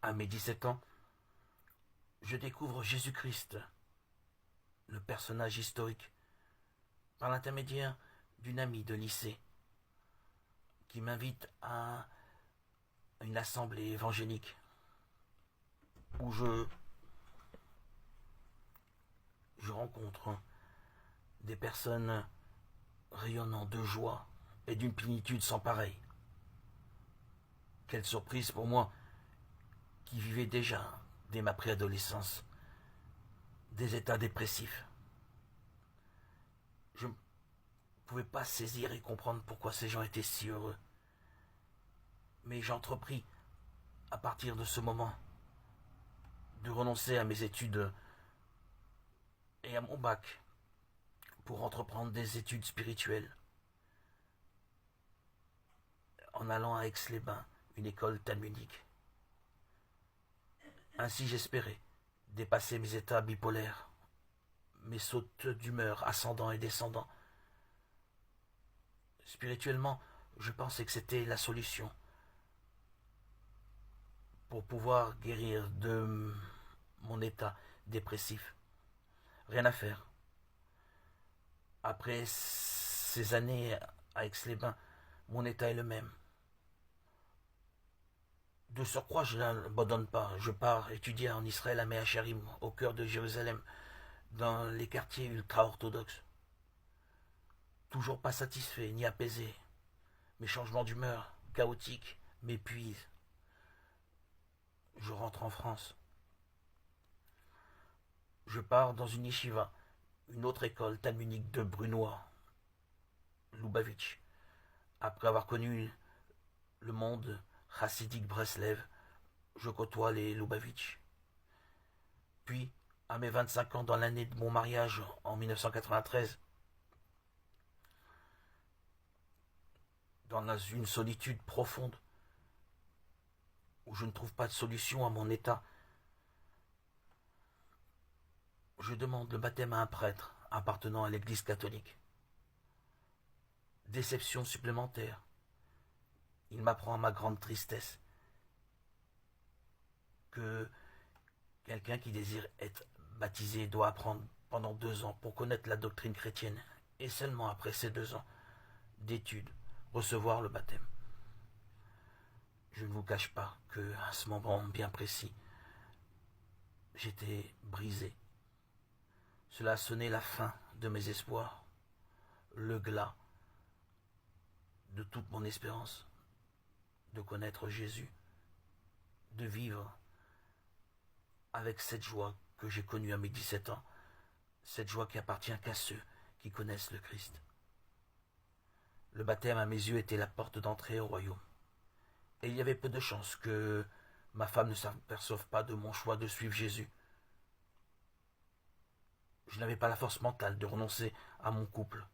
À mes 17 ans, je découvre Jésus-Christ, le personnage historique, par l'intermédiaire d'une amie de lycée qui m'invite à une assemblée évangélique où je rencontre des personnes rayonnant de joie et d'une plénitude sans pareil. Quelle surprise pour moi qui vivais déjà, dès ma préadolescence, des états dépressifs. Je ne pouvais pas saisir et comprendre pourquoi ces gens étaient si heureux. Mais j'entrepris, à partir de ce moment, de renoncer à mes études et à mon bac pour entreprendre des études spirituelles en allant à Aix-les-Bains, une école talmudique. Ainsi j'espérais dépasser mes états bipolaires, mes sautes d'humeur ascendant et descendant. Spirituellement, je pensais que c'était la solution pour pouvoir guérir de mon état dépressif. Rien à faire. Après ces années à Aix-les-Bains, mon état est le même. De surcroît, je n'abandonne pas. Je pars étudier en Israël à Meacharim, au cœur de Jérusalem, dans les quartiers ultra-orthodoxes. Toujours pas satisfait ni apaisé. Mes changements d'humeur, chaotiques, m'épuisent. Je rentre en France. Je pars dans une yeshiva, une autre école talmudique de Brunois, Lubavitch. Après avoir connu le monde chassidique Breslev, je côtoie les Lubavitch. Puis, à mes 25 ans, dans l'année de mon mariage, en 1993, dans une solitude profonde, où je ne trouve pas de solution à mon état, je demande le baptême à un prêtre appartenant à l'église catholique. Déception supplémentaire. Il m'apprend à ma grande tristesse que quelqu'un qui désire être baptisé doit apprendre pendant 2 ans pour connaître la doctrine chrétienne, et seulement après ces 2 ans d'études, recevoir le baptême. Je ne vous cache pas que à ce moment bien précis, j'étais brisé. Cela sonnait la fin de mes espoirs, le glas de toute mon espérance de connaître Jésus, de vivre avec cette joie que j'ai connue à mes 17 ans, cette joie qui appartient qu'à ceux qui connaissent le Christ. Le baptême à mes yeux était la porte d'entrée au royaume. Et il y avait peu de chances que ma femme ne s'aperçoive pas de mon choix de suivre Jésus. Je n'avais pas la force mentale de renoncer à mon couple.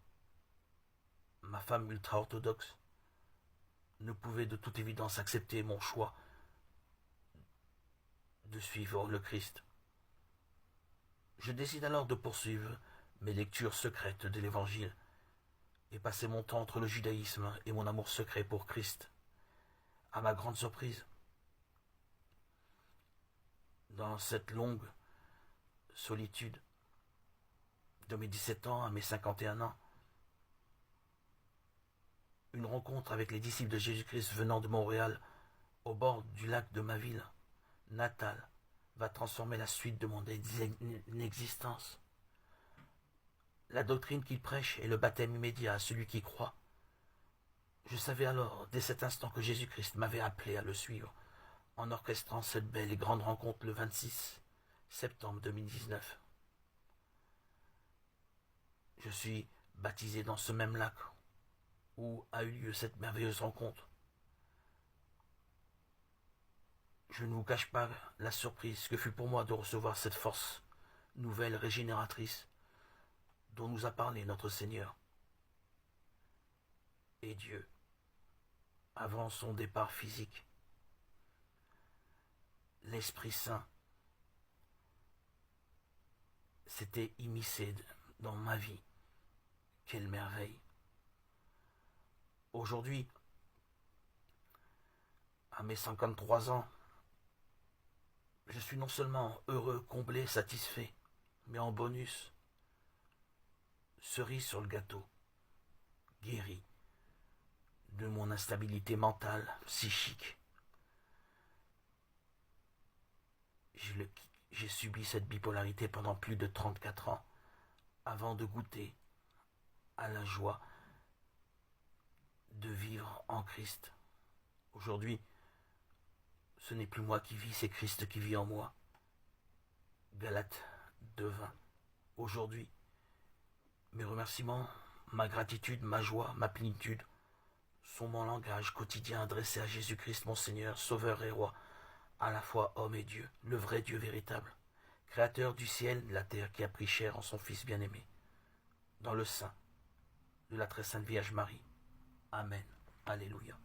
Ma femme ultra-orthodoxe ne pouvait de toute évidence accepter mon choix de suivre le Christ. Je décide alors de poursuivre mes lectures secrètes de l'Évangile et passer mon temps entre le judaïsme et mon amour secret pour Christ. À ma grande surprise, dans cette longue solitude, de mes 17 ans à mes 51 ans, une rencontre avec les disciples de Jésus-Christ venant de Montréal, au bord du lac de ma ville natale, va transformer la suite de mon existence. La doctrine qu'il prêche est le baptême immédiat à celui qui croit. Je savais alors, dès cet instant, que Jésus-Christ m'avait appelé à le suivre, en orchestrant cette belle et grande rencontre le 26 septembre 2019. Je suis baptisé dans ce même lac où a eu lieu cette merveilleuse rencontre. Je ne vous cache pas la surprise que fut pour moi de recevoir cette force nouvelle régénératrice dont nous a parlé notre Seigneur et Dieu avant son départ physique. L'Esprit Saint s'était immiscé dans ma vie. Quelle merveille! Aujourd'hui, à mes 53 ans, Je suis non seulement heureux, comblé, satisfait, mais en bonus, cerise sur le gâteau, guéri de mon instabilité mentale, psychique. J'ai subi cette bipolarité pendant plus de 34 ans avant de goûter à la joie de vivre en Christ. Aujourd'hui, ce n'est plus moi qui vis, c'est Christ qui vit en moi. Galates 2:20. Aujourd'hui, mes remerciements, ma gratitude, ma joie, ma plénitude sont mon langage quotidien adressé à Jésus-Christ, mon Seigneur, Sauveur et Roi, à la fois homme et Dieu, le vrai Dieu véritable, Créateur du ciel et de la terre, qui a pris chair en son Fils bien-aimé, dans le sein de la très sainte Vierge Marie. Amen. Alléluia.